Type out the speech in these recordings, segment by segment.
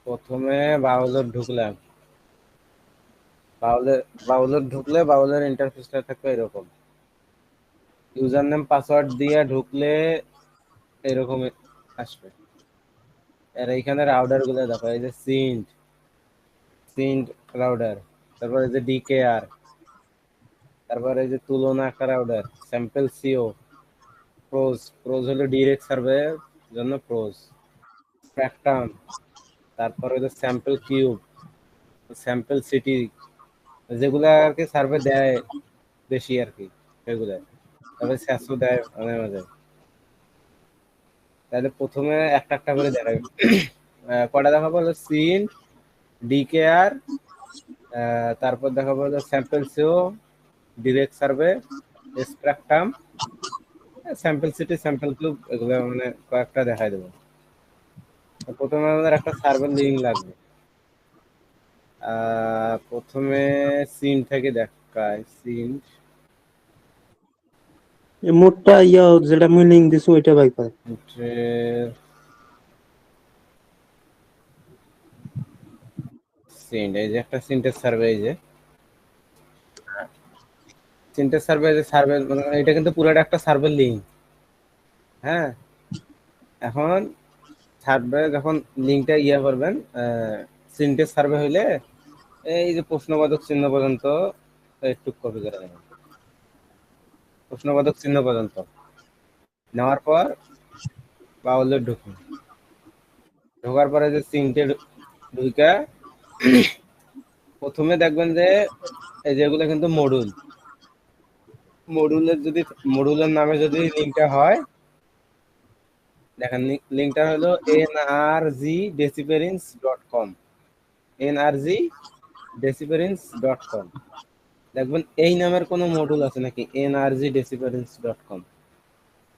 প্রথমে ব্রাউজার ঢুকলাম। ব্রাউজার ঢুকলে ব্রাউজার ইন্টারফেসটা থাকবে এরকম। ইউজার নেম পাসওয়ার্ড দিয়ে ঢুকলে এরকম আসবে। আর এইখানে রাউটার গুলো দেখো, এই যে সিন্ট রাউটার, তারপর এই যে ডিকেআর, তারপর এই যে তুলনা একটা রাউটার, স্যাম্পল সিও, প্রোজ হলো ডিরেক্ট সার্ভের জন্য প্রোজ, স্প্যাকট্রাম, তারপর ওই যে স্যাম্পল কিউব, স্যাম্পল সিটি, যেগুলা আর কি সার্ভে দেয় বেশি আর কি সেগুলা। তবে স্যাসও দেয় মাঝে মাঝে। তাহলে প্রথমে একটা একটা করে দেখাবে। কটা দেখাবো হলো সিন, ডিকেআর, তারপর দেখাবো হলো স্যাম্পল সিও, direct survey, spectrum, sample CT, sample cube, এগুলো মানে কয়েকটা দেখাই দেবো। প্রথমে আমাদের একটা সার্ভার লিঙ্ক লাগবে। প্রথমে সিন থেকে দেখায়। সিন এই মোটটা যেটা মুই লিঙ্ক দিছি ওইটা ভাই পায়। সিন, এই যে একটা সিনটেক্স সার্ভে, এই যে সিনটেক্স সার্ভে, যে সার্ভে মানে এটা কিন্তু পুরোটা একটা সার্ভার লিঙ্ক। হ্যাঁ, এখন সার্ভে যখন লিঙ্কটা করবেন, সিনটেক্স সার্ভে হইলে এই যে প্রশ্নবোধক চিহ্ন পর্যন্ত একটু কপি করে নেবেন। প্রশ্নবোধক চিহ্ন পর্যন্ত নেওয়ার পর বাউলে ঢুকুন। ঢোকার পরে যে সিনটে ঢুকা প্রথমে দেখবেন যে এই যেগুলো কিন্তু মডুলের নামে যদি লিঙ্কটা হয়, দেখেন লিঙ্কটা হলো nrgdeciference.com, nrgdeciference.com। দেখবেন এই নামের কোনো মডুল আছে নাকি nrgdeciference.com?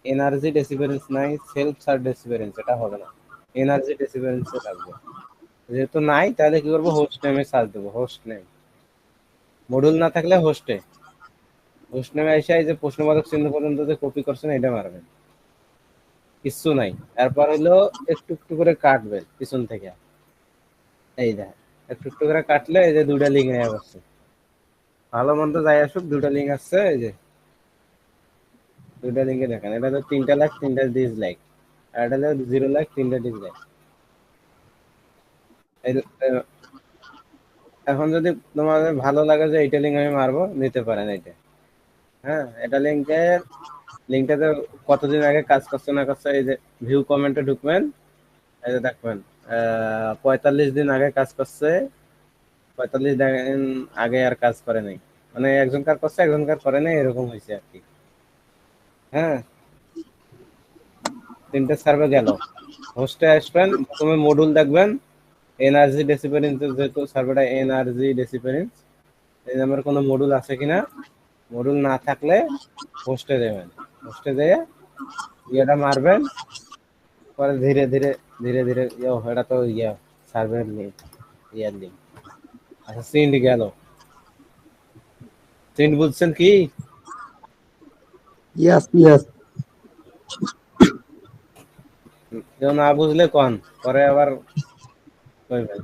এনার্জি ডেসিফারেন্স নাই, সেলফ সার্ভ ডেসিফারেন্স, এটা হবে না, এনার্জি ডেসিফারেন্স লাগবে। যেহেতু নাই তাহলে কি করবো, হোস্ট নেমে সার্চ দেবো, হোস্ট নেম। মডুল না থাকলে হোস্ট নেমে এসে এই যে প্রশ্নবোধক চিহ্ন পর্যন্ত যে কপি করছেন এটা মারবেন, কিচ্ছু নাই। তারপর হলো একটু একটু করে কাটবেন পিছন থেকে। এই দেখ, একটু একটু করে কাটলে এই যে দুটা লিঙ্ক নেওয়া যাচ্ছে। ভালো মন্দ যাই আসুক, দুটা লিঙ্ক আসছে। এই যে দুটা লিঙ্কে দেখেন, এটা তো 3টা লাইক 3টা ডিসলাইক, আর এটা হলো 0 লাইক 3টা ডিসলাইক। এখন যদি তোমাদের ভালো লাগে যে এইটা লিঙ্ক আমি মারবো, নিতে পারেন এইটা। হ্যাঁ, এটা লিঙ্কটাতে কতদিন আগে কাজ করছে না করছে, এই যে ভিউ কমেন্টে ঢুকবেন, এই যে দেখবেন 45 দিন আগে কাজ করছে, 45 দিন আগে আর কাজ করে নাই, মানে একজন কার করছে একজন কার করে নাই, এরকম হয়েছে আর কি। হ্যাঁ, 3টে সার্ভে গেল। হোস্টে আসবেন, প্রথমে মডুল দেখবেন, এনআরজি ডেসিফারেন্স, যেহেতু সার্ভারটা এনআরজি ডেসিফারেন্স, এই নামের কোনো মডুল আছে কিনা। মডুল না থাকলে হোস্টে দেবেন, হোস্টে দিয়ে ইয়েটা মারবেন। পরে ধীরে ধীরে ধীরে ধীরে এটা তো সার্ভার লিঙ্ক, লিঙ্ক। আচ্ছা, সিন্ড গেল। সিন্ড বুঝছেন কি? ইয়াস ইয়াস। কেউ না বুঝলে কন, পরে আবার কইবেন।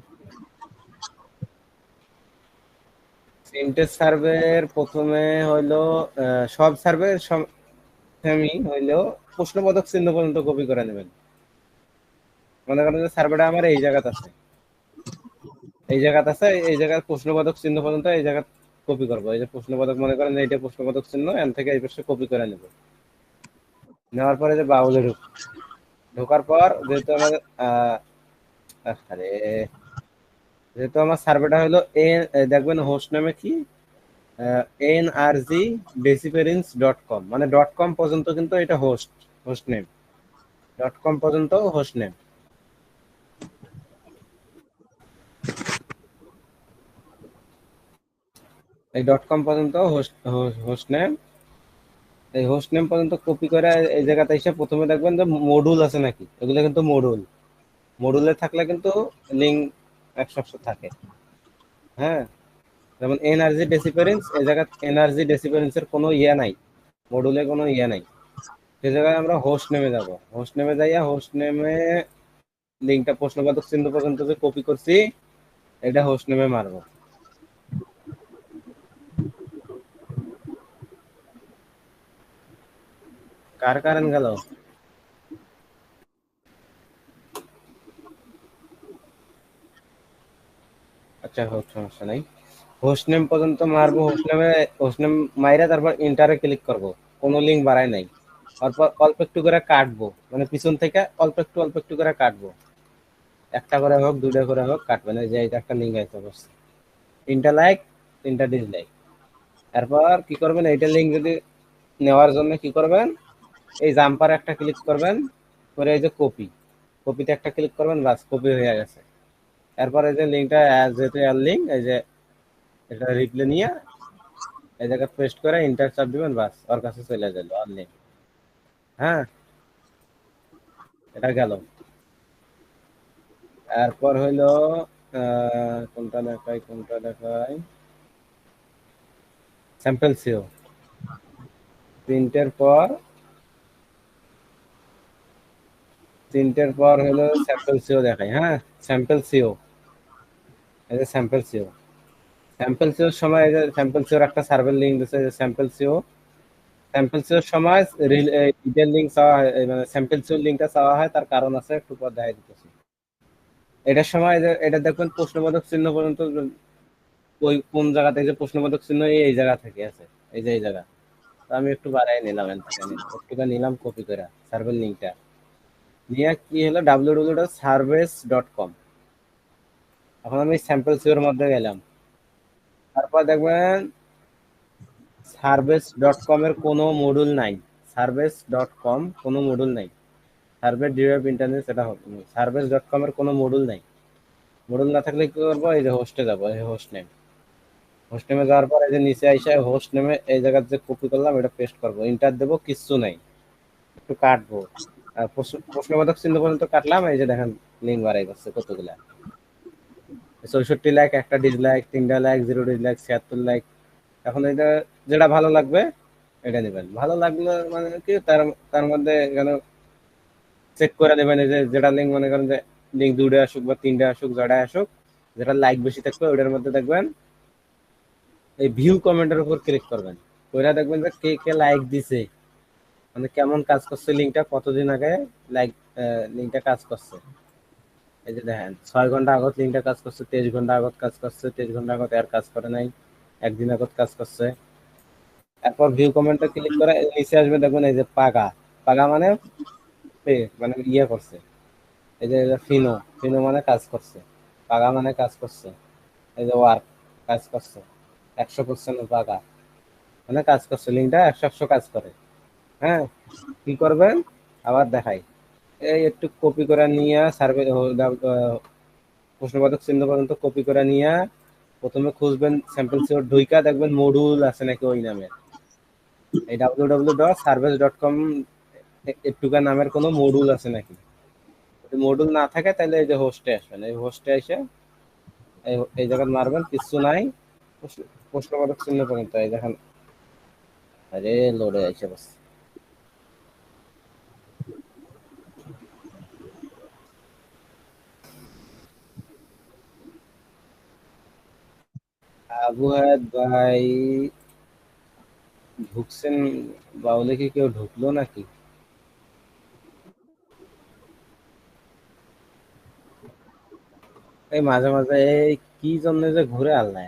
সিনটেক্স সার্ভের প্রথমে হইলো সব সার্ভের সেমি হইলো প্রশ্নবোধক চিহ্ন পর্যন্ত কপি করে নেবেন। মনে করেন যে সার্ভেটা আমার এই জায়গাতে আছে, এই জায়গার প্রশ্নবোধক চিহ্ন পর্যন্ত এই জায়গা কপি করবো। এই যে প্রশ্নবোধক, মনে করেন এইটা প্রশ্নবোধক চিহ্ন, এন থেকে এই পাশে কপি করে নেব। নেওয়ার পরে যে বাউলে ঢোকার পর যেহেতু আমাদের আরে যেহেতু আমার সার্ভেটা হলো দেখবেন হোস্ট নামে কি nrgdeciference.com, মানে .com পর্যন্ত কিন্তু এটা হোস্ট নেম, .com পর্যন্ত হোস্ট নেম। এই .com পর্যন্ত হোস্ট নেম। এই হোস্ট নেম পর্যন্ত কপি করে এই জায়গাতে এসে প্রথমে দেখবেন যে মডুল আছে নাকি, এগুলো কিন্তু মডুলে থাকলে কিন্তু লিঙ্ক 100 থাকে। হ্যাঁ, যেমন এনার্জি ডেসিফারেন্স, এই জায়গায় এনার্জি ডেসিফারেন্সের কোনো নাই, মডুলে কোনো নাই। সে জায়গায় আমরা হোস্ট নেমে যাব, হোস্ট নেমে যাইয়া হোস্ট নেমে লিঙ্কটা প্রশ্নবোধক চিহ্ন পর্যন্ত যে কপি করছি এটা হোস্ট নেমে মারবো। কার কারেন্ট গেল? আচ্ছা হোক, সমস্যা নাই। হোস্ট নেম পর্যন্ত মারবো, হোস্ট নেম মাইরা তারপর ইন্টারে ক্লিক করব, কোনো লিঙ্ক বাড়াই নাই। তারপর অল্প একটু করে কাটবো, মানে পিছন থেকে অল্প একটু করে কাটবো, একটা করে হোক দুইটা করে হোক কাটবেন। এই যে এটা একটা লিঙ্ক আছে অবশ্যই, তিনটা লাইক তিনটা ডিসলাইক। তারপর কি করবেন, এইটা লিঙ্ক যদি নেওয়ার জন্য কি করবেন, এই জাম্পার একটা ক্লিক করবেন, করে এই যে কপিতে একটা ক্লিক করবেন, বাস কপি হয়ে গেছে। এরপর এই যে লিঙ্কটা যেহেতু এর লিঙ্ক, এই যে এটা রিপ্লে নিয়ে এই জায়গায় পেস্ট করে ইন্টার চাপ দিবেন, বাস ওর কাছে চলে গেল আর লিঙ্ক। হ্যাঁ, এটা গেল। এরপর হইলো কোনটা দেখাই, স্যাম্পল সিও। প্রিন্টের পর হলো স্যাম্পল সিও দেখাই। হ্যাঁ, স্যাম্পল সিও, এই যে স্যাম্পল সিও। স্যাম্পল সিওর সময় এই যে স্যাম্পল সিওর একটা সার্ভার লিঙ্ক দিচ্ছে, যে স্যাম্পল সিও। স্যাম্পল সিওর সময় ইডের লিঙ্ক চাওয়া হয়, মানে স্যাম্পল সিওর লিঙ্কটা চাওয়া হয়, তার কারণ আছে, একটু পর দেখাই দিতেছি। এটার সময় এটা দেখবেন প্রশ্নবোধক চিহ্ন পর্যন্ত, ওই কোন জায়গা থেকে যে প্রশ্নবোধক চিহ্ন, এই জায়গা থেকে আছে, এই যে এই জায়গা। তো আমি একটু বাড়াই নিলাম, এখান থেকে একটুখানি নিলাম কপি করে সার্ভার লিঙ্কটা নিয়ে, কি হলো www.service.com। এখন আমি স্যাম্পল সিওর মধ্যে গেলাম, তারপর দেখবেন সার্ভিস.কম এর কোনো মডিউল নাই। সার্ভিস.কম কোনো মডিউল নাই, সার্ভে ডিরেক্ট ইন্টারনেট সেটা হবে। সার্ভিস.কম এর কোনো মডিউল নাই। মডিউল না থাকলে কি করবো, এই যে হোস্টে যাবো, এই হোস্ট নেম। হোস্ট নেমে যাওয়ার পর এই যে নিচে আইসা হোস্ট নেমে এই জায়গায় যে কপি করলাম এটা পেস্ট করবো, ইন্টার দেবো, কিচ্ছু নাই, একটু কাটবো। আর প্রশ্নবোধক চিহ্ন পর্যন্ত কাটলাম, এই যে দেখেন লিঙ্ক বাড়াই যাচ্ছে কতগুলা, 64 লাইক, একটা ডিসলাইক, 3টা লাইক, 0 ডিসলাইক, 76 লাইক। এখন এটা যেটা ভালো লাগবে এটা নেবেন। ভালো লাগলো মানে কি, তার তার মধ্যে এখানে চেক করে নেবেন, এই যে যেটা লিঙ্ক মনে করেন যে লিঙ্ক 2টা আসুক বা 3টা আসুক, যেটা আসুক, যেটা লাইক বেশি থাকবে ওটার মধ্যে দেখবেন এই ভিউ কমেন্টের উপর ক্লিক করবেন। ওইটা দেখবেন যে কে কে লাইক দিছে, মানে কেমন কাজ করছে লিঙ্কটা, কতদিন আগে লাইক লিঙ্কটা কাজ করছে। এই যে দেখেন 6 ঘন্টা আগত লিঙ্কটা কাজ করছে, 23 ঘন্টা আগত কাজ করছে, 23 ঘন্টা আগত আর কাজ করে নাই, একদিন আগত কাজ করছে। এরপর ভিউ কমেন্টে ক্লিক করে নিচে আসবে, দেখবেন এই যে পাগা। পাগা মানে মানে ইয়ে করছে, এই যে ফিনো, ফিনো মানে কাজ করছে, পাগা মানে কাজ করছে। এই যে ওয়ার্ক, কাজ করছে 100% পাগা, মানে কাজ করছে, লিঙ্কটা 100 কাজ করে। হ্যাঁ, কি করবেন আবার দেখাই, এই একটু কপি করে নিয়ে সার্ভে প্রশ্নবোধক চিহ্ন পর্যন্ত কপি করে নিয়ে প্রথমে খুঁজবেন স্যাম্পল সিওর ঢুইকা, দেখবেন মডিউল আছে নাকি ওই নামে, এই www.service.com একটুকা নামের কোনো মডিউল আছে নাকি। যদি মডিউল না থাকে তাহলে এই যে হোস্টে আসবেন, এই হোস্টে এসে এই জায়গায় মারবেন, কিচ্ছু নাই, প্রশ্নবোধক চিহ্ন পর্যন্ত এই দেখেন। আরে লোডে আইসে বস। আবু হায়াত ভাই ঢুকছেন, বাউলে কি কেউ ঢুকলো নাকি? এই মাঝে মাঝে এই কি জন্য যে ঘুরে আল্লাহ।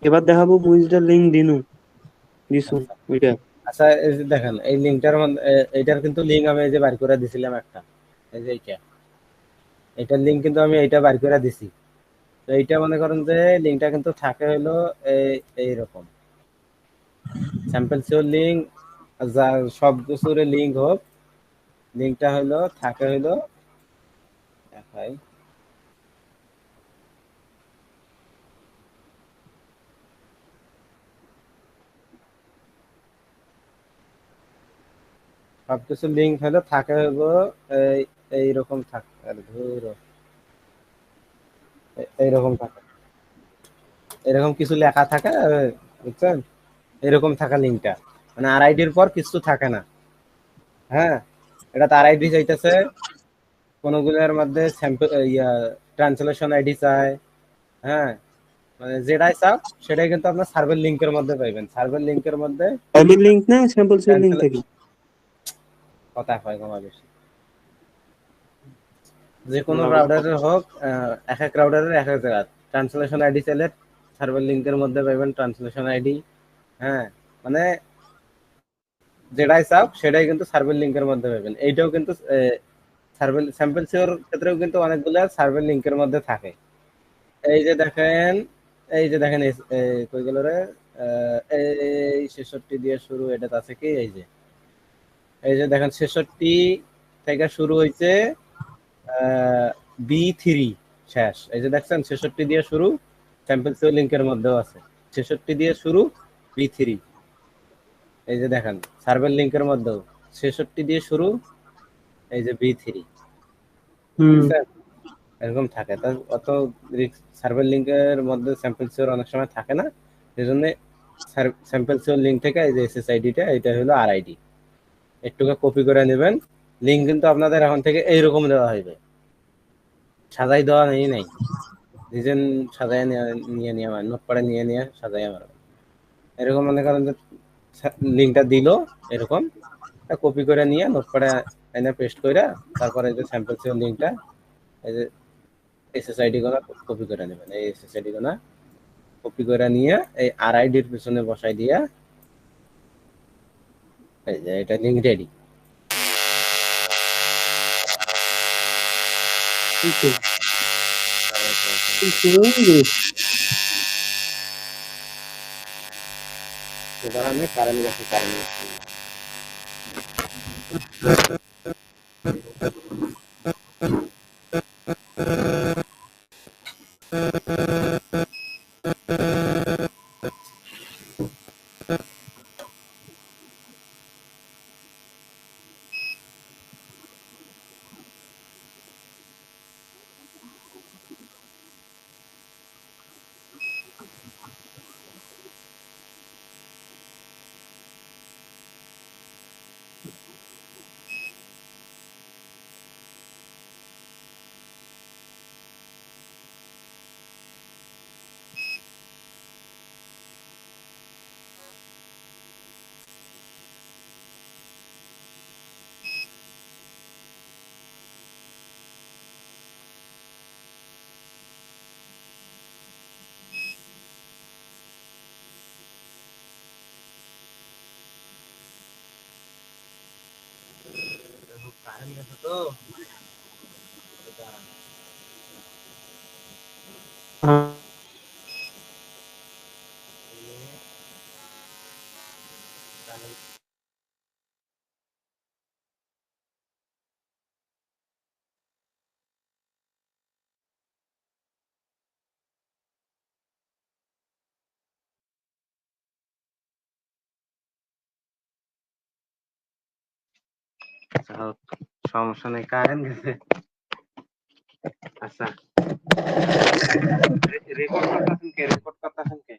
এবার দেখাবো মুভিটার লিঙ্ক দিছু আচ্ছা ওইটা। আচ্ছা, এই যে দেখেন এই লিঙ্কটার মধ্যে এইটার কিন্তু লিঙ্ক আমি এই যে বার করে দিছিলাম একটা, এই যে এইটার লিঙ্ক কিন্তু আমি এইটা বার করে দিছি। তো এইটা মনে করেন যে লিঙ্কটা কিন্তু থাকে হলো এই এইরকম স্যাম্পল সিওর লিঙ্ক, যা সব কিছুর লিঙ্ক হোক, লিঙ্কটা হলো থাকে হলো দেখাই, সবকিছু লিঙ্ক হলো থাকে হলো এই এইরকম থাকে। আর ধুর, এইরকম থাকে, এরকম কিছু লেখা থাকে, বুঝছেন, এরকম থাকা লিঙ্কটা, মানে আরআইডির পর কিছু থাকে না। হ্যাঁ, এটা তার আইডি চাইতেছে, কোনগুলোর মধ্যে স্যাম্পল ট্রান্সলেশন আইডি চায়। হ্যাঁ, মানে যেটাই চাও সেটাই কিন্তু আপনার সার্ভার লিঙ্কের মধ্যে পাইবেন, সার্ভার লিঙ্কের মধ্যে ফাইলের লিংক না স্যাম্পল সেল লিংক ট্রান্সলে থেকে? কথা হয় কমা বেশি, যে কোনো রাউটারের হোক, এক এক রাউটারের এক এক জায়গা ট্রান্সলেশন আইডি চাইলে সার্ভার লিঙ্কের মধ্যে পাইবেন ট্রান্সলেশন আইডি। হ্যাঁ, মানে যেটাই চাও সেটাই কিন্তু সার্ভার লিঙ্কের মধ্যে পাবেন। এইটাও কিন্তু সার্ভার স্যাম্পল সিওর ক্ষেত্রেও কিন্তু অনেকগুলো সার্ভার লিঙ্কের মধ্যে থাকে। এই যে দেখেন, এই যে দেখেন কই গেল রে, এই ৬৬ দিয়ে শুরু, এটা আছে কি, এই যে দেখেন ৬৬ থেকে শুরু হয়েছে, বি3 শেষ। এই যে দেখছেন ৬৬ দিয়ে শুরু, স্যাম্পল সিওর লিঙ্কের মধ্যেও আছে ৬৬ দিয়ে শুরু, বি3। এই যে দেখেন সার্ভার লিঙ্কের মধ্যেও ৬৬ দিয়ে শুরু, এই যে বি3, হুম। দেখছেন এরকম থাকে। তার অত সার্ভার লিঙ্কের মধ্যে স্যাম্পল সিওর অনেক সময় থাকে না, সেই জন্য স্যাম্পল সিওর লিঙ্ক থেকে এই যে এসএসআইডিটা, এটা হলো আরআইডি, একটুকে কপি করে নেবেন। লিঙ্ক কিন্তু আপনাদের এখন থেকে এইরকম দেওয়া হইবে, সাজাই দেওয়া নেই নাই, নিজের সাজাই নিয়ে নিয়ে আমার নোট করে নিয়ে নিয়ে সাজাই আমার এরকম, মনে করেন যে লিঙ্কটা দিল এরকম, কপি করে নিয়ে নোট করে এনে পেস্ট করে, তারপরে এই যে স্যাম্পল সিওর লিঙ্কটা, এই যে এসএসআইডি গুলো কপি করে নেবেন, এই এসএসআইডি গুলো কপি করে নিয়ে এই আরআইডির পিছনে বসাই দিয়া, এই যে এটা লিঙ্ক রেডি। এই তো, এই তো, এবার আমি কারেন্ট গেছে, কারেন্ট গেছে। কারেন্ট গেছে তো, সমস্যা নেই, কারেন্ট গেছে। আচ্ছা, রেকর্ড করতেছেন কে, রেকর্ড করতেছেন কে?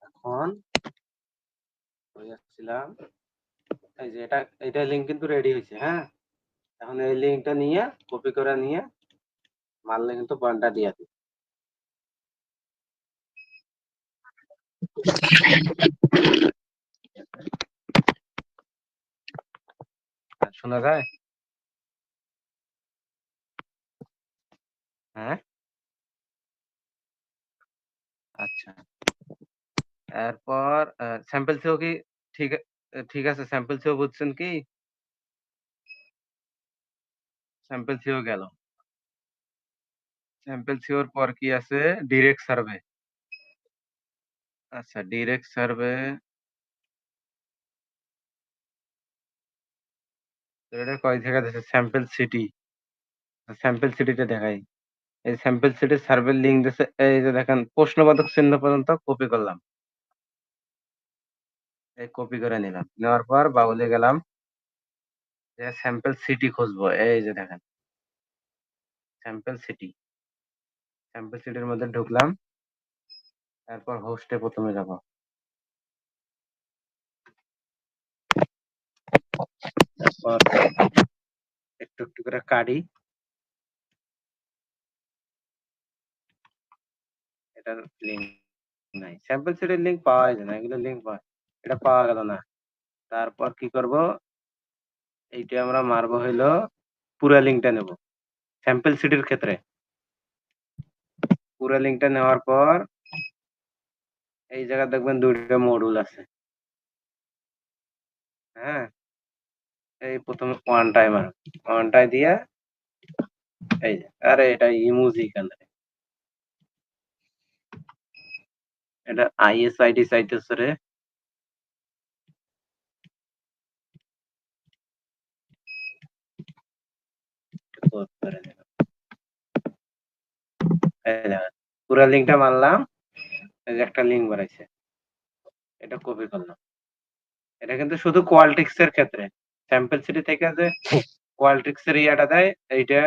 এখন যাচ্ছিলাম, এই যে এটা লিঙ্ক কিন্তু রেডি হয়েছে। হ্যাঁ, এখন এই লিঙ্কটা নিয়ে কপি করে নিয়ে মারলে কিন্তু পয়েন্টটা দিয়ে দিই। শোনা যায়? হ্যাঁ, আচ্ছা। এরপর স্যাম্পল সিও কি ঠিক, ঠিক আছে, স্যাম্পল সিও বুঝছেন কি? স্যাম্পল সিও গেল। স্যাম্পল সিওর পর কি আছে? Direct survey. আচ্ছা, ডিরেক্ট সার্ভে, এটা কয় জায়গা দিছে? স্যাম্পল সিটি, স্যাম্পল সিটিতে দেখাই। এই স্যাম্পল সিটির সার্ভের লিঙ্ক দিছে, এই যে দেখেন প্রশ্নবোধক চিহ্ন পর্যন্ত কপি করলাম, এই কপি করে নিলাম, নেওয়ার পর বাউলে গেলাম, যে স্যাম্পল সিটি খুঁজবো, এই যে দেখেন স্যাম্পল সিটি। স্যাম্পল সিটির মধ্যে ঢুকলাম, তারপর হোস্টে প্রথমে যাব। তারপর একটু একটু করে কাটি, এটার লিঙ্ক নাই, স্যাম্পল সিটির লিঙ্ক পাওয়া যায় না, এগুলো লিঙ্ক পাওয়া, এটা পাওয়া গেল না। তারপর কি করব, এইটা আমরা মারবো হইলো, পুরা লিঙ্কটা নেব স্যাম্পল সিটির ক্ষেত্রে। পুরা লিঙ্কটা নেওয়ার পর এই জায়গায় দেখবেন দুইটা মডিউল আছে। হ্যাঁ, এই প্রথমে ওয়ানটায় দিয়া, এই যে, আরে এটা ইমোজি কেন, এটা আইএসআইডি চাইতেছে রে। পুরা লিঙ্কটা মারলাম, এই যে একটা লিঙ্ক বানাইছে, এটা কপি করলাম। এটা কিন্তু শুধু কোয়ালট্রিক্স এর ক্ষেত্রে, স্যাম্পল সিটি থেকে যে কোয়ালট্রিক্স এর ইয়াটা দেয়, এইটা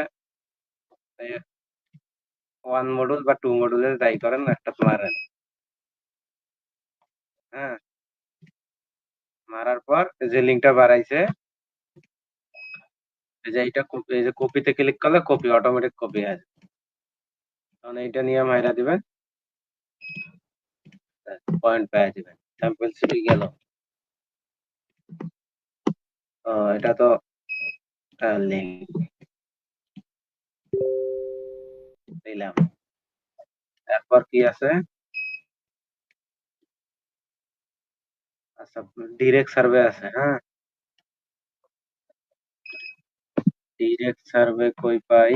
ওয়ান মডুল বা টু মডুলের যাই করেন একটা মারেন। হ্যাঁ, মারার পর যে লিঙ্কটা বাড়াইছে, এই যে এইটা এই যে কপিতে ক্লিক করলে কপি, অটোমেটিক কপি হয়। তখন এইটা নিয়ে মাইরা দিবেন, পয়েন্ট পেয়ে দিবেন, স্যাম্পল সিটি গেল। এটা তো লিঙ্ক দিলাম। তারপর কি আছে, আচ্ছা ডিরেক্ট সার্ভে আছে। হ্যাঁ, ডিরেক্ট সার্ভে কই পাই,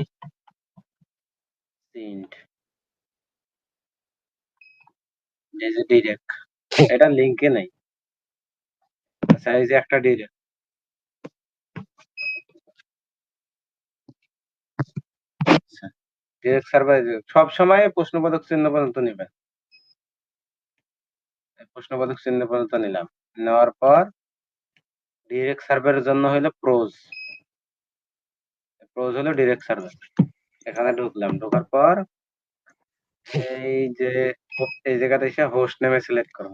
সিন্ট, এই যে ডিরেক্ট, এটা লিঙ্কে নাই। আচ্ছা এই যে একটা ডিরেক্ট, আচ্ছা ডিরেক্ট সার্ভে সব সময় প্রশ্নবোধক চিহ্ন পর্যন্ত নেবেন, প্রশ্নবোধক চিহ্ন পর্যন্ত নিলাম। নেওয়ার পর ডিরেক্ট সার্ভের জন্য হলো প্রোজ, প্রোজ হলো ডিরেক্ট সার্ভার। এখানে ঢুকলাম, ঢোকার পর এই যে এই জায়গাতে এসে হোস্ট নেমে সিলেক্ট করো।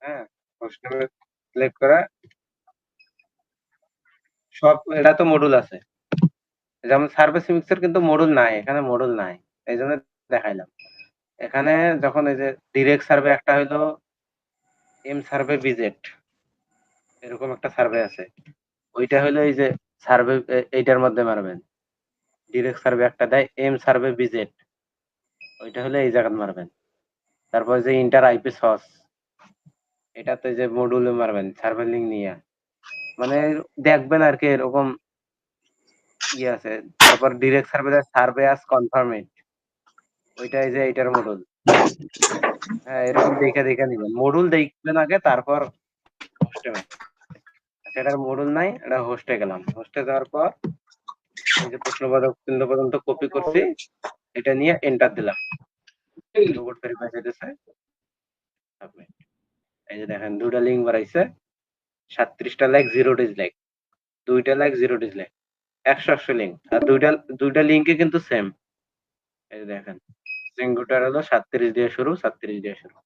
হ্যাঁ, হোস্ট নেমে সিলেক্ট করা, সব এটা তো মডুল আছে, যেমন সার্ভে সিমিক্সের কিন্তু মডুল নাই, এখানে মডুল নাই, এই জন্য দেখাইলাম। এখানে যখন এই যে ডিরেক্ট সার্ভে একটা হইলো এম সার্ভে বিজেট, এরকম একটা সার্ভে আছে, ওইটা হলো এই যে সার্ভে, এইটার মধ্যে মারবেন। ডিরেক্ট সার্ভে একটা দেয় এম সার্ভে বিজেট, ওইটা হলো এই জায়গায় মারবেন। তারপর যে ইন্টার আইপি সস, এটাতে যে মডুলে মারবেন সার্ভার লিঙ্ক নিয়ে, মানে দেখবেন আর কি এরকম ইয়ে আছে। তারপর ডিরেক্ট সার্ভে সার্ভে আস কনফার্মেড, ওইটাই যে এইটার মডুল। হ্যাঁ, এরকম দেখে দেখে নিবেন, মডুল দেখবেন আগে, তারপর হোস্টে মারবেন। এটার মডুল নাই, এটা হোস্টে গেলাম, হোস্টে যাওয়ার পর এই যে প্রশ্নবোধক চিহ্ন পর্যন্ত কপি করছি, এটা নিয়ে এন্টার দিলাম, রোবট ভেরিফাই হইতেছে, সাবমিট। এই যে দেখেন দুইটা লিঙ্ক বাড়াইছে, 37টা লাইক, 0 ডিসলাইক, 2টা লাইক 0 ডিসলাইক, 100 লিঙ্ক, আর দুইটা লিঙ্কে কিন্তু সেম। এই যে দেখেন সিঙ্গুটার হলো 37 দিয়ে শুরু, 37 দিয়ে শুরু।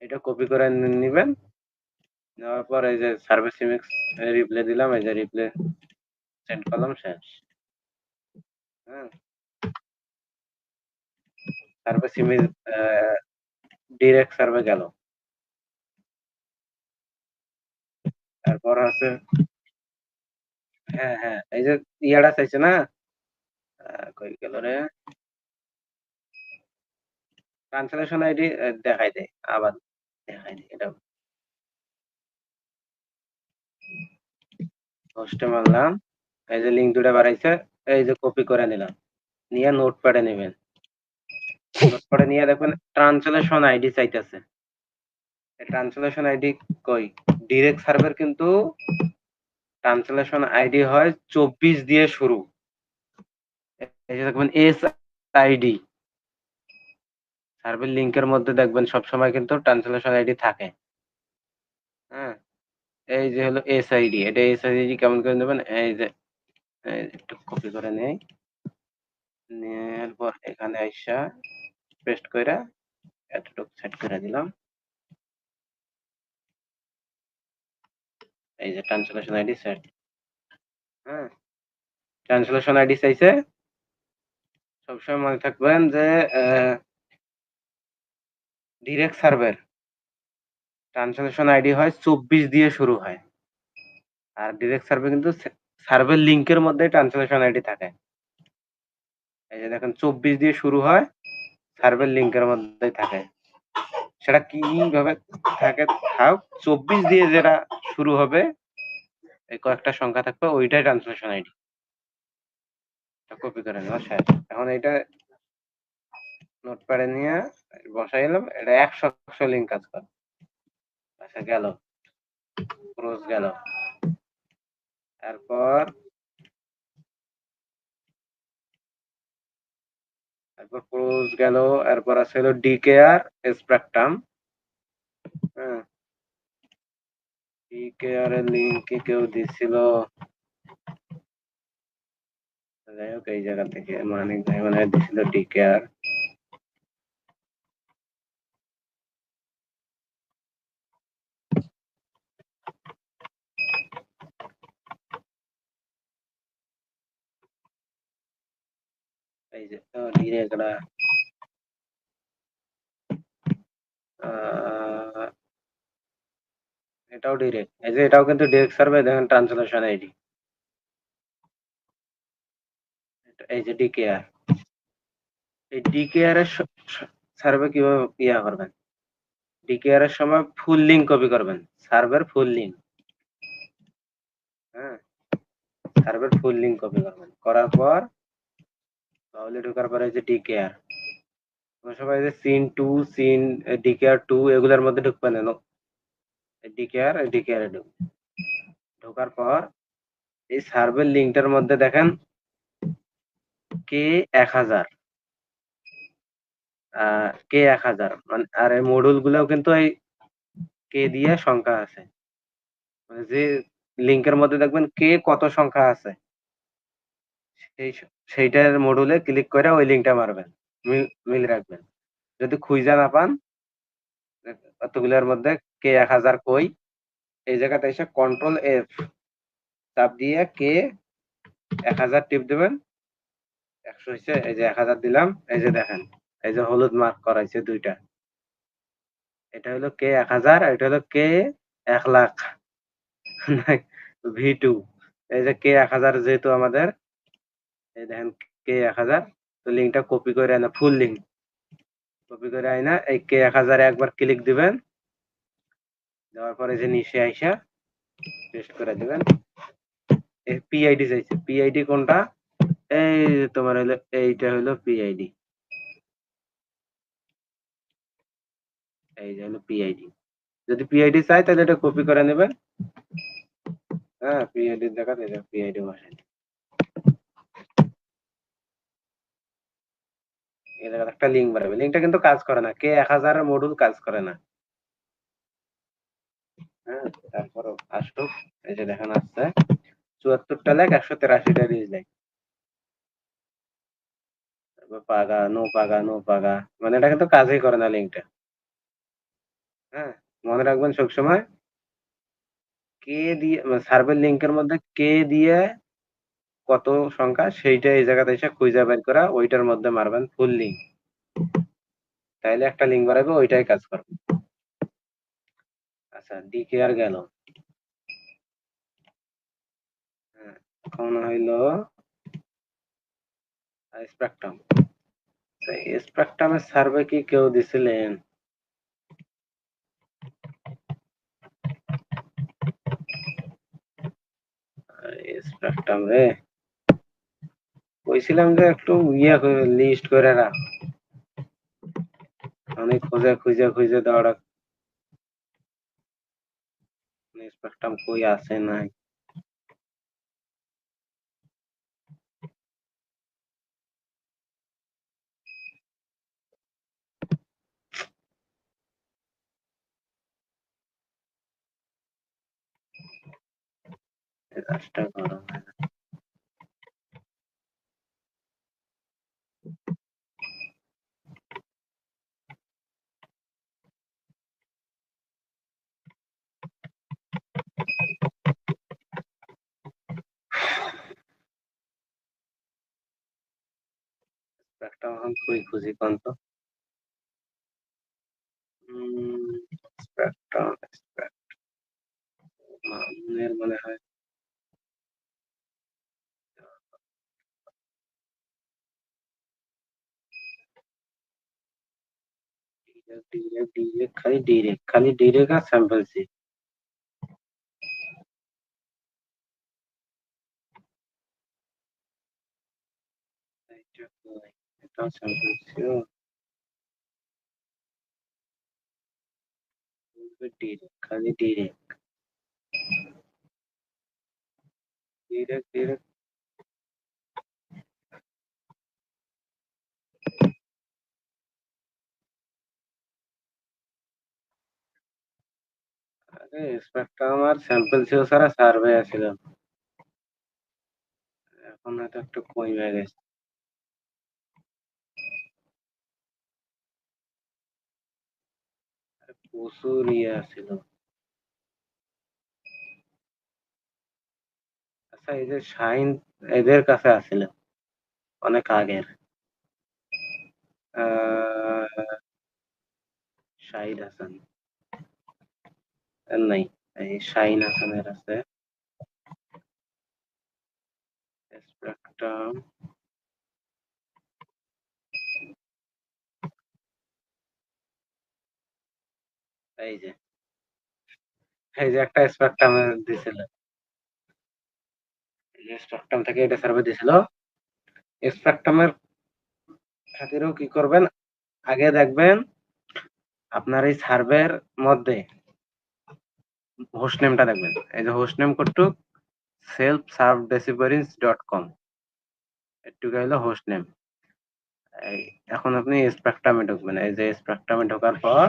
এটা কপি করে নিবেন, নেওয়ার পর এই যে সার্ভিস সিমিক্স রিপ্লে দিলাম, এই যে রিপ্লে সেন্ড করলাম, শেষ। হ্যাঁ, সার্ভিস সিমিক্স ডিরেক্ট সার্ভে গেল। তারপর আছে, হ্যাঁ হ্যাঁ, এই যে ইয়াটা চাইছে না, কই গেল রে, ট্রান্সলেশন আইডি দেখাই দেয়, আবার দেখাই দেয়, এটা হোস্টে মারলাম, এই যে লিঙ্ক দুটা বাড়াইছে, এই যে কপি করে নিলাম, নিয়ে নোটপ্যাডে নেবেন, নোটপ্যাডে নিয়ে দেখবেন ট্রান্সলেশন আইডি চাইতেছে। ট্রান্সলেশন আইডি কই, ডিরেক্ট সার্ভার কিন্তু ট্রান্সলেশন আইডি হয় 24 দিয়ে শুরু, এই যে দেখবেন এস আইডি, সার্ভার লিঙ্কের মধ্যে দেখবেন সবসময় কিন্তু ট্রান্সলেশন আইডি থাকে। হ্যাঁ, এই যে হলো এসআইডি, এটা এসআইডি কেমন করে নেবেন, এই যে একটু কপি করে নেই, নেওয়ার পর এখানে আইসা পেস্ট কইরা এতটুকু সেট করে দিলাম। এই যে ট্রান্সলেশন আইডি সেট। হ্যাঁ, ট্রান্সলেশন আইডি চাইছে, সবসময় মনে থাকবেন যে ডিরেক্ট সার্ভের ট্রান্সলেশন আইডি হয় 24 দিয়ে শুরু হয়, আর ডিরেক্ট সার্ভে কিন্তু সার্ভের লিংকের মধ্যে ট্রান্সলেশন আইডি থাকে। এই যে দেখেন 24 দিয়ে শুরু হয়, সার্ভের লিংকের মধ্যেই থাকে। সেটা কিভাবে থাকে থাক, 24 দিয়ে যেটা শুরু হবে, এই কয়েকটা সংখ্যা থাকবে, ওইটাই ট্রান্সলেশন আইডি। কপি করে নেওয়া শেষ। এখন এটা নোটপ্যাডে নিয়ে বসাইলাম, এটা 100 লিঙ্ক কাজ করে। আচ্ছা গেল, ক্রস গেল। তারপর ক্রস গেল, এরপর আছে হলো ডিকেআর স্পেকট্রাম। হ্যাঁ, ডিকেআর এর লিঙ্ক কি কেউ দিছিল? যাই হোক, এই জায়গা থেকে মানিক ভাই মনে হয় দিছিল ডিকেআর। এই যে ডিরেক্ট এটাও ডিরেক্ট, এই যে এটাও কিন্তু ডিরেক্ট সার্ভে, দেখেন ট্রান্সলেশন আইডি, এই যে ডিকেআর। এই ডিকেআর এর সার্ভে কিভাবে ইয়া করবেন, ডিকেআর এর সময় ফুল লিঙ্ক কপি করবেন, সার্ভের ফুল লিঙ্ক। হ্যাঁ, সার্ভের ফুল লিঙ্ক কপি করবেন, করার পর তাহলে ঢোকার পরে যে ডিকেআর, সবাই যে সিন টু, সিন ডিকেআর টু এগুলোর মধ্যে ঢুকবেন না, ডিকেআর ডিকেআর এ ঢোকার পর এই সার্ভের লিঙ্কটার মধ্যে দেখেন কে 1000, কে 1000 মানে, আর এই মডিউল গুলাও কিন্তু এই কে দিয়ে সংখ্যা আছে, মানে যে লিঙ্কের মধ্যে দেখবেন কে কত সংখ্যা আছে, সেই সেইটার মডিউলে ক্লিক করে ওই লিঙ্কটা মারবেন, মিল রাখবেন। যদি খুঁজে না পান কতগুলোর মধ্যে কে 1000 কই, এই জায়গাতে এসে কন্ট্রোল এফ চাপ দিয়ে কে 1000 টিপ দেবেন, 100 হয়েছে, এই যে 1000 দিলাম, এই যে দেখেন এই যে হলুদ মার্ক করাইছে দুইটা, এটা হলো কে 1000, এটা হলো কে 1,00,000 ভি2। এই যে কে 1000 যেহেতু আমাদের, এই দেখেন কে 1000, তো লিঙ্কটা কপি করে আনা, ফুল লিঙ্ক কপি করে আইনা এই কে 1000 একবার ক্লিক দিবেন, দেওয়ার পরে যে নিচে আইসা পেস্ট করে দিবেন। এই পিআইডি চাইছে, পিআইডি কোনটা, এই তোমার হলো এইটা হলো পিআইডি, এই যে হলো পিআইডি। যদি পিআইডি চাই তাহলে এটা কপি করে নেবেন। হ্যাঁ, পিআইডি দেখাতে পিআইডি বসাই, এই জায়গায় একটা লিঙ্ক বাড়াবে, লিঙ্কটা কিন্তু কাজ করে না, কে 1000 এর মডিউল কাজ করে না। হ্যাঁ, তারপরও আসুক, এই যে দেখেন আসছে 74টা লাইক, 183টা রিচ লাইক। পাগা নো পাগা নো পাগা, মানে এটা কিন্তু কাজই করে না লিঙ্কটা। হ্যাঁ, মনে রাখবেন সবসময় কে দিয়ে, সার্ভের লিঙ্কের মধ্যে কে দিয়ে কত সংখ্যা, সেইটা এই জায়গাতে এসে খুঁজে বের করা, ওইটার মধ্যে মারবেন ফুল লিঙ্ক, তাইলে একটা লিঙ্ক বাড়াবে, ওইটাই কাজ করবে। আচ্ছা, ডিকে আর গেল। হ্যাঁ, এখন হইলো স্পেকট্রাম। স্পেকট্রামের সার্ভে কি কেউ দিছিলেন? স্পেকট্রাম রে কইছিলাম যে একটু ইয়া করে লিস্ট করে রাখ, অনেক খুঁজে খুঁজে খুঁজে দেওয়াটা, স্পেকট্রাম কই আছে নাই। কাজটা গরম হয় না। একটা এখন খুঁজি কোন তো স্পেকট্রাম স্পেকট্রামের মনে হয় খালি ডিরেক্ট আর স্যাম্পল সি। এটা স্যাম্পল সিও ডিরেক্ট খালি ডিরেক্ট আরে স্পেকট্রাম আর স্যাম্পল সিও ছাড়া সার্ভে আছিল, এখন হয়তো একটু কমে গেছে। প্রচুর ইয়ে আছিল। আচ্ছা এই যে শাইন এদের কাছে আছিল অনেক আগের, শাহিদ হাসান এর নাই, এই শাহিন হাসানের আছে স্পেকট্রাম। এই যে একটা স্পেকট্রাম দিছিল, স্পেকট্রাম থেকে এটা সার্ভে দিছিল। স্পেকট্রামের খাতিরেও কি করবেন, আগে দেখবেন আপনার এই সার্ভের মধ্যে হোস্ট নেমটা দেখবেন, এই যে হোস্ট নেম করটু self-served-desiverance.com, এটুকু হলো হোস্ট নেম। এই এখন আপনি স্পেকট্রামে ঢুকবেন, এই যে স্পেকট্রামে ঢোকার পর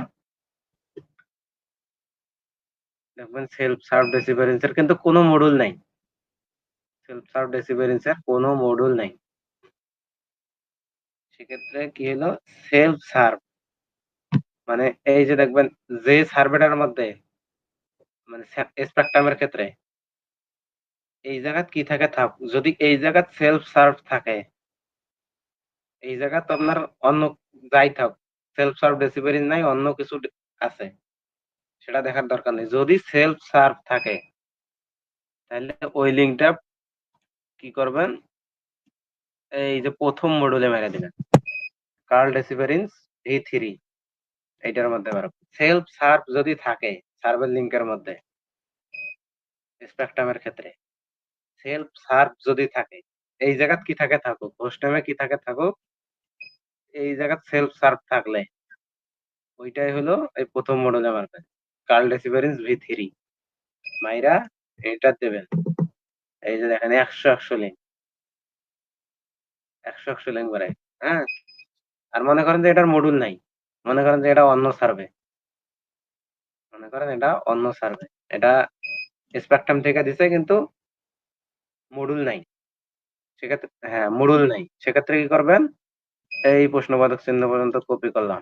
দেখবেন সেলফ সার্ভ ডেসিভারেন্স এর কিন্তু কোনো মডিউল নাই, সেলফ সার্ভ ডেসিভারেন্স এর কোনো মডিউল নাই। সেক্ষেত্রে কি হলো, সেলফ সার্ভ মানে এই যে দেখবেন যে সার্ভেটার মধ্যে মানে স্পেকট্রামের ক্ষেত্রে এই জায়গাত কি থাকে থাক, যদি এই জায়গাত সেলফ সার্ভ থাকে, এই জায়গাত আপনার অন্য যাই থাক সেলফ সার্ভ ডেসিভারেন্স নাই, অন্য কিছু আছে সেটা দেখার দরকার নেই। যদি সেলফ সার্ভ থাকে তাহলে ওই লিঙ্কটা কি করবেন, এই যে প্রথম মডিউলে মেরে দিবেন, কার্ল ডেসিভারেন্স V3 এইটার মধ্যে বাড়াবো। সেলফ সার্ভ যদি থাকে সার্ভের লিঙ্কের মধ্যে স্পেকট্রামের ক্ষেত্রে সেলফ সার্ভ যদি থাকে, এই জায়গাত কি থাকে থাকুক, হোস্টেমে কি থাকে থাকুক, এই জায়গাত সেলফ সার্ভ থাকলে ওইটাই হলো এই প্রথম মডেলে মারবেন, কার্ল ডেসিভারেন্স V3 মাইরা এটা দেবেন। এই যে দেখেন 100 লিঙ্ক, 100 লিঙ্ক বাড়াই। হ্যাঁ, আর মনে করেন যে এটার মডুল নাই, মনে করেন যে এটা অন্য সার্ভে, মনে করেন এটা অন্য সার্ভে, এটা স্পেকট্রাম থেকে দিছে কিন্তু মডুল নাই, সেক্ষেত্রে হ্যাঁ মডুল নাই, সেক্ষেত্রে কি করবেন, এই প্রশ্নবোধক চিহ্ন পর্যন্ত কপি করলাম,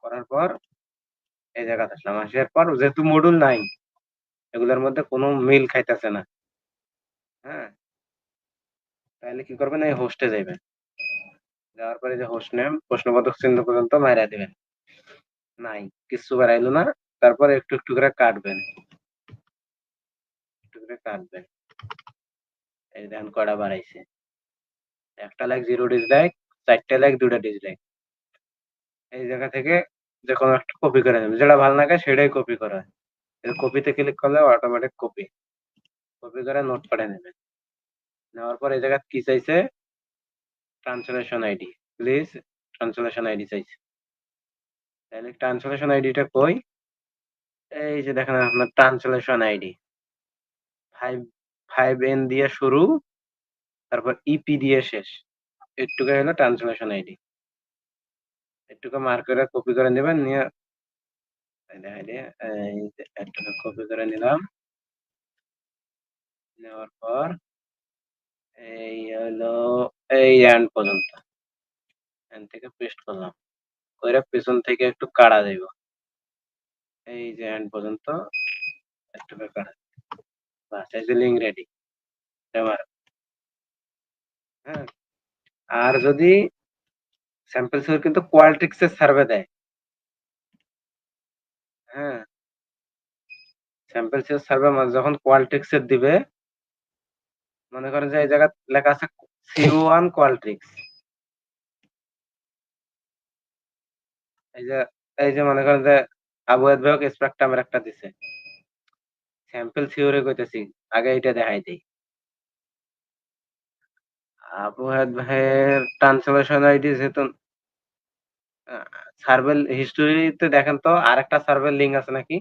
করার পর এই জায়গাতে আসলাম, আসার পর যেহেতু মডুল নাই এগুলোর মধ্যে কোনো মিল খাইতেছে না, হ্যাঁ তাহলে কি করবেন, এই হোস্টে যাবেন, যাওয়ার পরে যে হোস্ট নেম প্রশ্নবোধক চিহ্ন পর্যন্ত মাইরা দিবেন, নাই কিছু বাড়াইলো না, তারপর একটু একটু করে কাটবেন, একটু করে কাটবেন, এই দেখেন কয়টা বাড়াইছে, একটা লাইক 0 ডিসলাইক, 4টা লাইক 2টা ডিসলাইক। এই জায়গা থেকে যে কোনো একটা কপি করে নেবেন, যেটা ভালো লাগে সেটাই কপি করা, কপিতে ক্লিক করলে অটোমেটিক কপি, কপি করে নোট করে নেবেন। নেওয়ার পর এই জায়গায় কি চাইছে, translation ID, please translation ID চাইছে, তাহলে ট্রান্সলেশন আইডিটা কই, এই যে দেখেন আপনার ট্রান্সলেশন আইডি 5N দিয়ে শুরু, তারপর ইপি দিয়ে শেষ, এটুকু হলো ট্রান্সলেশন আইডি, এটুকু মার্ক করে কপি করে নেবেন, নিয়ে এই যে একটু কপি করে নিলাম, নেওয়ার পর এই হলো এই এন্ড পর্যন্ত, এন্ড থেকে পেস্ট করলাম, কইরা পেছন থেকে একটু কাড়া দেব, এই যে এন্ড পর্যন্ত একটু কাড়া, বাস এই যে লিঙ্ক রেডি আমার। হ্যাঁ, আর যদি স্যাম্পল সিওর কিন্তু কোয়ালট্রিক্স এর সার্ভে দেয়। হ্যাঁ, স্যাম্পল সিওর সার্ভে যখন কোয়ালট্রিক্স এর দিবে, মনে করেন যে এই জায়গা লেখা আছে CO1 কোয়ালট্রিক্স, এই যে মনে করেন যে আবু ভাইক স্পেকট্রামের একটা দিছে, স্যাম্পল সিওরে কইতেছি, আগে এটা দেখাই দেই। আবু ভাইয়ের ট্রান্সলেশন আইডি যেহেতু সার্ভে হিস্টোরিতে দেখেন তো আরেকটা সার্ভের লিঙ্ক আছে নাকি?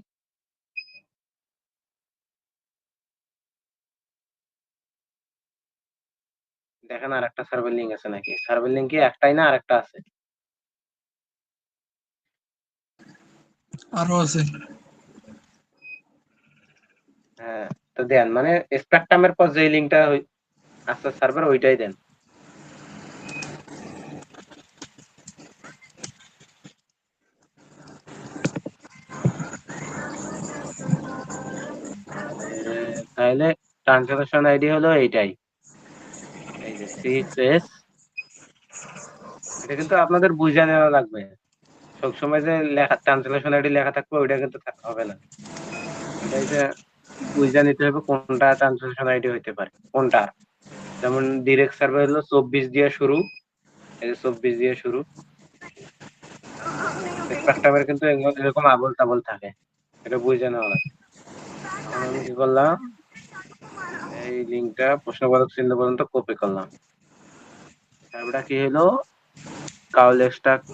দেখেন আরেকটা সার্ভের লিঙ্ক আছে নাকি? সার্ভের লিঙ্ক কি একটাই না আরেকটা আছে? আরো আছে। হ্যাঁ, তো দেন মানে স্পেকট্রামের পর যে লিঙ্কটা আছে সার্ভার ওইটাই দেন। তাহলে ট্রান্সলেশন আইডি হলো এইটাই, এই যে 6S। এটা কিন্তু আপনাদের বুঝে নেওয়া লাগবে, সবসময় যে লেখা ট্রান্সলেশন আইডি লেখা থাকবে ওইটা কিন্তু হবে না। এটাই যে বুঝে নিতে হবে কোনটা ট্রান্সলেশন আইডি হইতে পারে কোনটা। যেমন ডিরেক্ট সার্ভার হলো 24 দিয়ে শুরু, এই যে 24 দিয়ে শুরু। স্পেকট্রামের কিন্তু এরকম আবল তাবল থাকে, এটা বুঝে নেওয়া লাগবে। এখন আমি কি করলাম, এই লিঙ্কটা প্রশ্নবোধক চিহ্ন পর্যন্ত কপি করলাম। তারপরে কি হলো, কাউল এক্সট্রাক্ট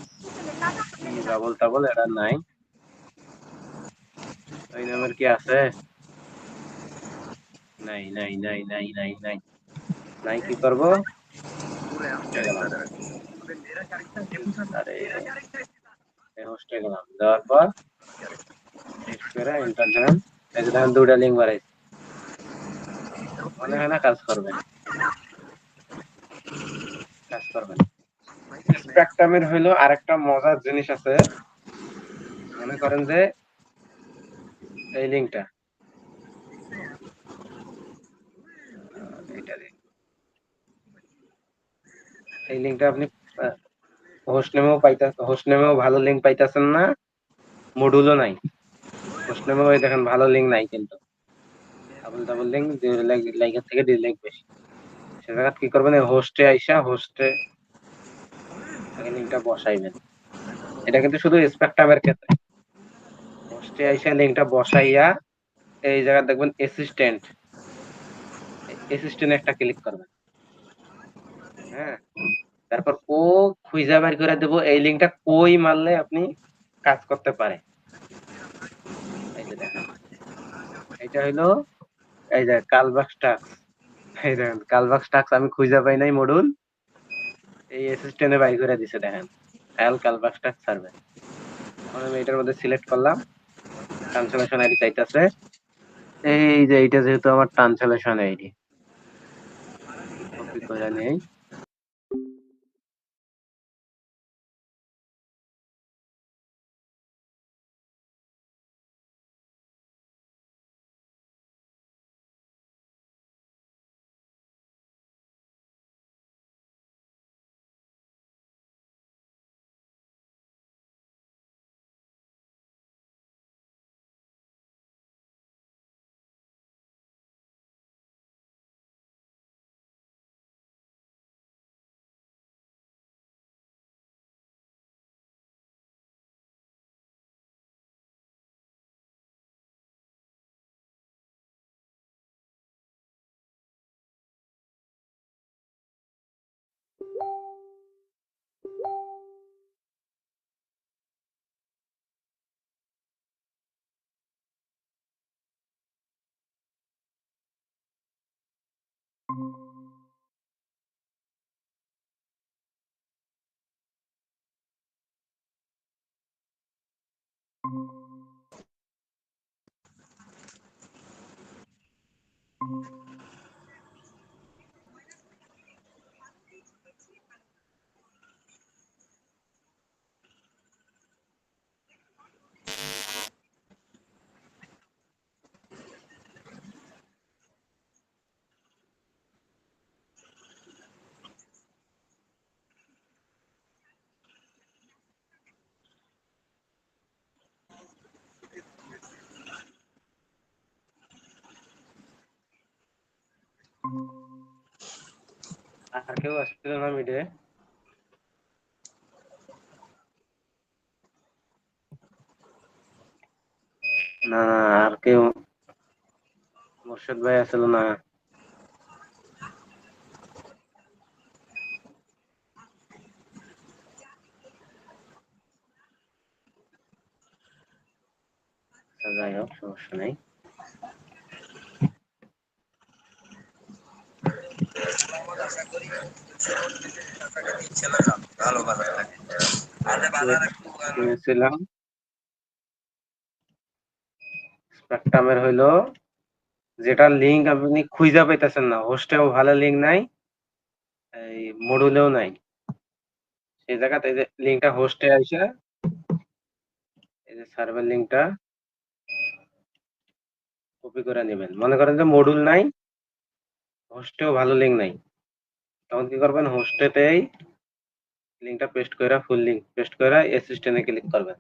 কি আবল তাবল এটা নাই, ওই নামের কি আছে? নাই নাই নাই নাই নাই নাই নাই, কি করবো, হোস্টে গেলাম, আরে হোস্টে গেলাম, যাওয়ার পর টেক্সট করে এন্টার দিলাম, এই যে দেখেন দুটা লিঙ্ক বাড়াইছে, মনে হয় না কাজ করবে, কাজ করবে না। স্পেকট্রামের হইলো আরেকটা মজার জিনিস আছে, মনে করেন যে এই লিঙ্কটা, এটা এই লিঙ্কটা আপনি হোস্ট নেমেও ভালো লিঙ্ক পাইতেছেন না, মডুলও নাই, হোস্ট নেমেও দেখেন ভালো লিঙ্ক নাই, কিন্তু আবল তাবল লিঙ্ক, লাইকের থেকে ডিসলাইক বেশি। সে জায়গা কি করবেন, হোস্টে আইসা হোস্টে আগে লিঙ্কটা বসাইবেন। এটা কিন্তু শুধু স্পেকট্রামের ক্ষেত্রে, হোস্টে আইসা লিঙ্কটা বসাইয়া এই জায়গা দেখবেন অ্যাসিস্ট্যান্ট একটা ক্লিক করবেন। হ্যাঁ, তারপর ও খুঁজা বের করে দেবো এই লিঙ্কটা কই মারলে আপনি কাজ করতে পারে। এই যে দেখেন, এটা হইলো এই যে কালবাক্স টাস্ক, এই দেখেন কালবাক্স টাস্ক আমি খুঁজে পাই নাই মডুল, এই অ্যাসিস্ট্যান্টে বাই করে দিছে, দেখেন কালবাক্স টাস্ক সার্ভে। এখন আমি এটার মধ্যে সিলেক্ট করলাম, ট্রান্সলেশন আইডি চাইতেছে, এই যে এইটা যেহেতু আমার ট্রান্সলেশন আইডি, কপি করে নেই, আর কেউ আসছিল না মিডে? না আর কেউ? মোর্শেদ ভাই আসছিল না? যাই হোক, সমস্যা নেই। শুনেছিলাম স্পেকট্রামের হইলো যেটা লিঙ্ক আপনি খুঁজা পাইতেছেন না, হোস্টেও ভালো লিঙ্ক নাই, এই মডুলেও নাই, সেই জায়গাতে এই যে লিঙ্কটা হোস্টে আইসা, এই যে সার্ভার লিঙ্কটা কপি করে নেবেন। মনে করেন যে মডুল নাই, হোস্টেও ভালো লিঙ্ক নাই, তখন কি করবেন, হোস্টেতেই লিঙ্কটা পেস্ট করে, ফুল লিঙ্ক পেস্ট করে অ্যাসিস্ট্যান্টে ক্লিক করবেন।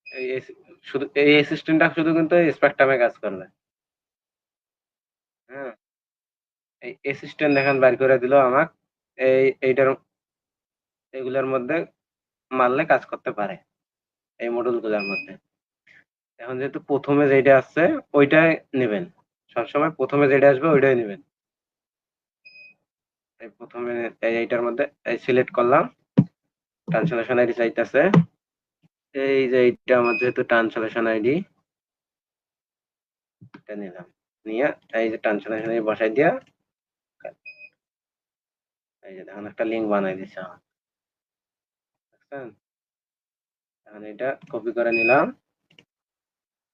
এই শুধু এই অ্যাসিস্ট্যান্টটা শুধু কিন্তু স্পেকট্রামে কাজ করবে। হ্যাঁ, এই অ্যাসিস্ট্যান্ট দেখেন বাইর করে দিল আমাক, এইটার এগুলোর মধ্যে মারলে কাজ করতে পারে, এই মডুলগুলোর মধ্যে। এখন যেহেতু প্রথমে যেটা আসছে ওইটাই নেবেন, সবসময় প্রথমে যেটা আসবে ওইটাই নেবেন। এই প্রথমে এইটার মধ্যে এই সিলেক্ট করলাম, ট্রান্সলেশন আইডি চাইতেছে, এই যে এইটা আমার যেহেতু ট্রান্সলেশন আইডি, এটা নিলাম, নিয়ে এই যে ট্রান্সলেশন আইডি বসাই দিয়া, এই যে দেখুন একটা লিঙ্ক বানাই দিচ্ছে আমার, বুঝছেন? এখন এটা কপি করে নিলাম,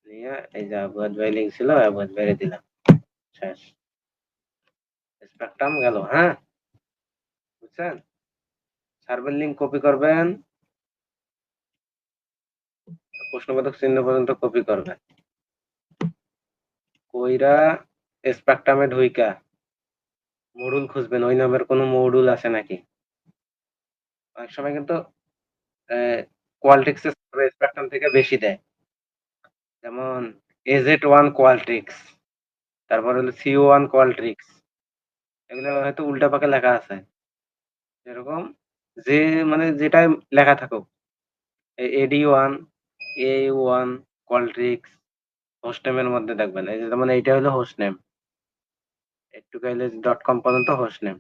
নিয়ে এই যে আবুয়াদ ভাই লিঙ্ক ছিল, আবুয়াদ ভাইরে দিলাম, শেষ। স্পেকট্রাম গেল। হ্যাঁ, বুঝছেন? সার্ভার লিঙ্ক কপি করবেন, প্রশ্নবোধক চিহ্ন পর্যন্ত কপি করবেন, কইরা স্পেকট্রামে ঢুইকা মডুল খুঁজবেন, ওই নামের কোনো মডুল আছে নাকি। অনেক সময় কিন্তু কোয়ালট্রিক্স স্পেকট্রাম থেকে বেশি দেয়, যেমন AZ1 কোয়ালট্রিক্স, তারপর হলো CO1 কোয়ালট্রিক্স, এগুলো হয়তো উল্টা পাকে লেখা আছে, এরকম যে মানে যেটাই লেখা থাকুক, AD1, A1 কোয়ালট্রিক্স, হোস্ট নেমের মধ্যে দেখবেন, এই যে যেমন এইটা হলো হোস্ট নেম, ettukailage.com পর্যন্ত হোস্ট নেম,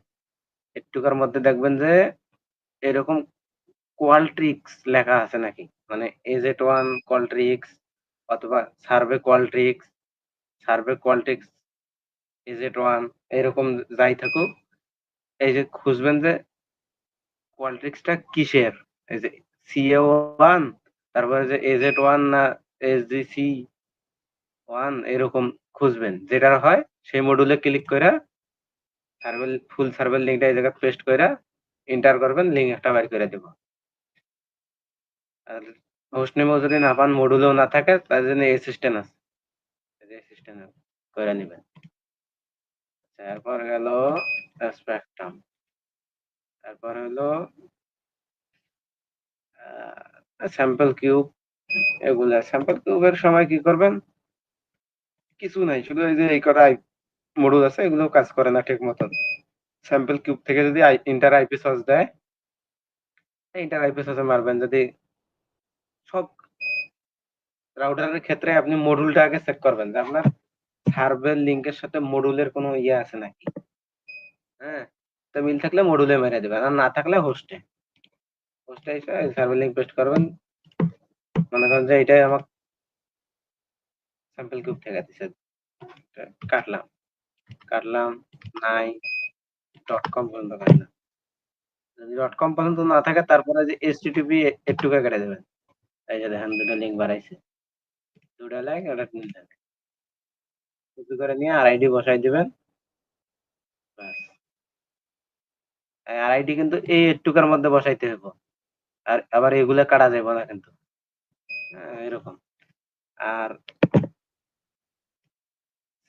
এটুকার মধ্যে দেখবেন যে এরকম কোয়ালট্রিক্স লেখা আছে নাকি, মানে AZ1 কোয়ালট্রিক্স অথবা সার্ভে কোয়ালট্রিক্স AZ1, এরকম যাই থাকুক, এই যে খুঁজবেন যে কোয়ালট্রিক্সটা কিসের, এই যে CA1, তারপরে যে AZ1 না SGC1, এরকম খুঁজবেন, যেটার হয় সেই মডুলে ক্লিক করে ফুল সার্ভার লিঙ্কটা এই জায়গায় পেস্ট করে এন্টার করবেন, লিঙ্ক একটা বের করে দেব। আর হোস্ট নেমেও যদি না পান, মডুলেও না থাকে, তার জন্য অ্যাসিস্ট্যান্ট আছে, অ্যাসিস্ট্যান্ট করে নেবেন। তারপর গেল স্পেকট্রাম, তারপর হলো স্যাম্পল কিউব। এগুলা স্যাম্পল কিউবের সময় কি করবেন, কিছু নাই, শুধু এই যে এই কটা মডুল আছে, এগুলো কাজ করে না ঠিক মতন। স্যাম্পল কিউব থেকে যদি ইন্টার আইপি সর্চ দেয়, ইন্টার আইপি সর্চে মারবেন, যদি সব রাউটারের ক্ষেত্রে আপনি মডুলটা আগে চেক করবেন যে আপনার সার্ভার লিংকের সাথে মডুলের কোনো ইয়ে আছে নাকি। হ্যাঁ, তো মিল থাকলে মডুলে মেরে দেবেন, আর না থাকলে হোস্টে এসে সার্ভার লিংক পেস্ট করবেন। মনে করেন যে এটাই আমার স্যাম্পল কিউব থেকে দিছে, কাটলাম কাটলাম নাই .com পর্যন্ত কাটলাম। যদি .com পর্যন্ত না থাকে, তারপরে যে HTTP একটুকে কেটে দেবেন। এই যে দেখেন দুটো লিঙ্ক বাড়াইছে, দুটা লাইক ওটা কপি করে নিয়ে RID বসাই দিবেন, ব্যাস। RID কিন্তু এই একটুকার মধ্যে বসাইতে হবে, আর আবার এগুলা কাটা যাবে না কিন্তু। এরকম। আর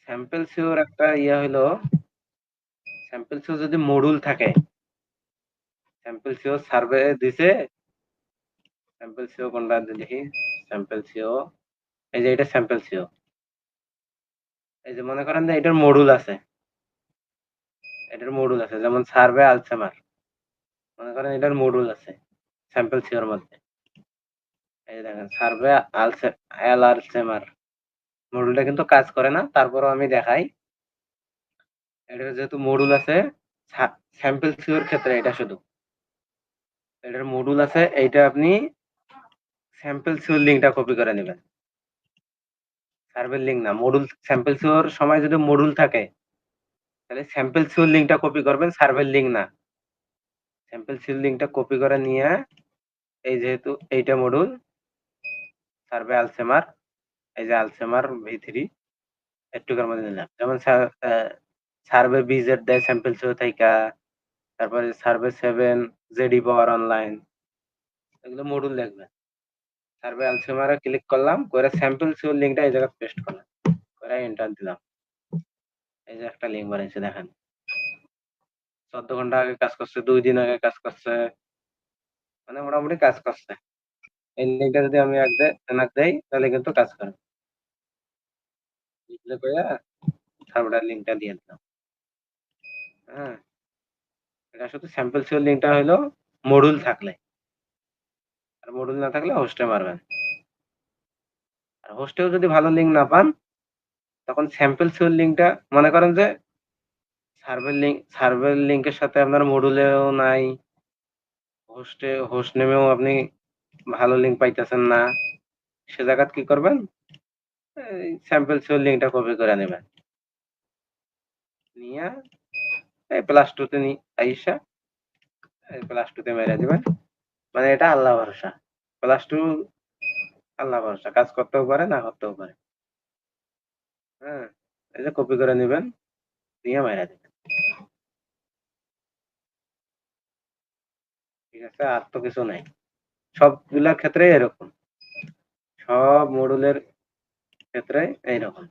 স্যাম্পল সিওর একটা ইয়ে হলো, স্যাম্পল সিও যদি মডুল থাকে, স্যাম্পল সিও সার্ভে দিছে, স্যাম্পল সিও কোনটা দেখি, স্যাম্পল সিও, এই যে এটা স্যাম্পল সিও, এই যে মনে করেন যে এটার মডুল আছে, এটার মডুল আছে, যেমন সার্ভে আলসেমার, মনে করেন এটার মডুল আছে স্যাম্পল সিওর মধ্যে। এই দেখেন সার্ভে আলসেমার মডুলটা কিন্তু কাজ করে না, তারপরও আমি দেখাই। এটা যেহেতু মডুল আছে স্যাম্পল সিওর ক্ষেত্রে, এটা শুধু এটার মডুল আছে, এইটা আপনি স্যাম্পল সিওর লিঙ্কটা কপি করে নেবেন, সার্ভের লিঙ্ক না, মডুল। স্যাম্পল সিওর সময় যদি মডুল থাকে তাহলে স্যাম্পল সিওর লিঙ্কটা কপি করবেন, সার্ভের লিঙ্ক না। স্যাম্পল সিওর লিঙ্কটা কপি করে নিয়ে, এই যেহেতু এইটা মডুল সার্ভে আলসেমার, এই যে আলসেমার V3 একটুকার মধ্যে নিলাম, যেমন সার্ভে বিজেড দেয় স্যাম্পল সিওর থাইকা, তারপরে সার্ভে 7 জেডি পাওয়ার অনলাইন, এগুলো মডুল দেখবেন। সার্ভে আলসেমারে ক্লিক করলাম, করে স্যাম্পল সিওর লিঙ্কটা এই জায়গায় পেস্ট করলাম, করে এন্টার দিলাম। এই যে একটা লিঙ্ক বানিয়েছে দেখেন, 14 ঘন্টা আগে কাজ করছে, 2 দিন আগে কাজ করছে, মানে মোটামুটি কাজ করছে। এই লিঙ্কটা যদি আমি এনাক দেই তাহলে কিন্তু কাজ করে। ডিসপ্লে করে সার্ভারের লিঙ্কটা দিয়ে দিলাম। হ্যাঁ, এটা শুধু স্যাম্পল সিওর লিঙ্কটা হলো মডুল থাকলে, আর মডুল না থাকলে হোস্টে মারবেন। আর হোস্টেও যদি ভালো লিঙ্ক না পান, তখন স্যাম্পল সিওর লিঙ্কটা, মনে করেন যে সার্ভার লিঙ্কের সাথে আপনার মডুলেও নাই, হোস্ট নেমেও আপনি ভালো লিঙ্ক পাইতেছেন না, সে জায়গাত কি করবেন, এই স্যাম্পল সিওর লিঙ্কটা কপি করে নেবেন, নিয়ে এই প্লাস টুতে আইসা এই প্লাস টুতে মেরে দিবেন। মানে এটা আল্লাহ ভরসা, প্লাস টু আল্লাহ ভরসা, কাজ করতেও পারে না করতেও পারে। হ্যাঁ, এই যে কপি করে নেবেন, নিয়ে মেরে দিবেন, ঠিক আছে। আর তো কিছু নাই, সবগুলা ক্ষেত্রে এরকম, সব মডুলের ক্ষেত্রে এইরকম,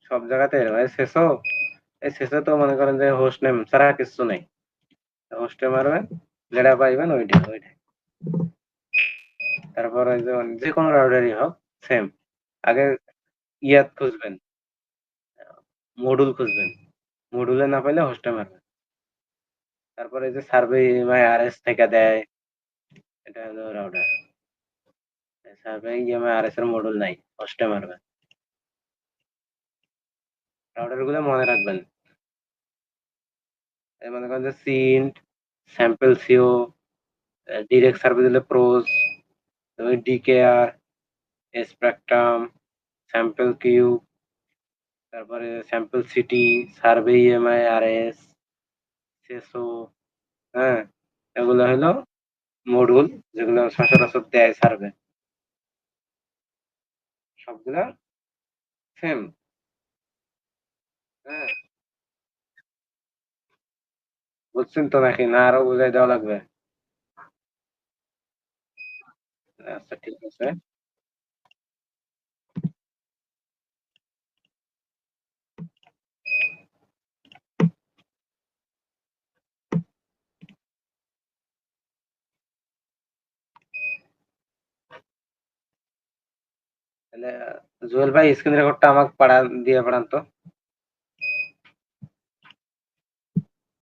সব জায়গাতে এরকম। এই শেষে তো মনে করেন যে হোস্ট নেম ছাড়া কিছু নেই, হোস্টে মারবেন, যেটা পাইবেন ওইটাই। তারপর ওই যে কোনো রাউটারই হোক সেম, আগে ইয়াত খুঁজবেন, মডুল খুঁজবেন, মডুলে না পাইলে হোস্টে মারবেন। তারপরে এই যে সার্ভে ইএমআই আরএস থেকে দেয়, এটা হলো রাউটার। সার্ভে ইএমআই আরএস এর মডুল নাই, হোস্টে মারবেন। রাউটার গুলো মনে রাখবেন, এই মনে করেন যে সিন্ট, স্যাম্পল সিও, ডিরেক্ট সার্ভে দিলে প্রোজ, ডিকেআর, স্পেকট্রাম, স্যাম্পল কিউ, তারপরে স্যাম্পল সিটি, সার্ভে ইএমআই আরএস, সেসো। হ্যাঁ, এগুলো হলো মডুল, যেগুলো সচরাচর দেয় সার্ভে, সবগুলা সেম। হ্যাঁ, বুঝছেন তো নাকি, না আরো বুঝাই দেওয়া লাগবে? আচ্ছা ঠিক আছে। তাহলে জুয়েল ভাই স্ক্রিন রেকর্ডটা আমাকে দিয়ে পাঠান তো।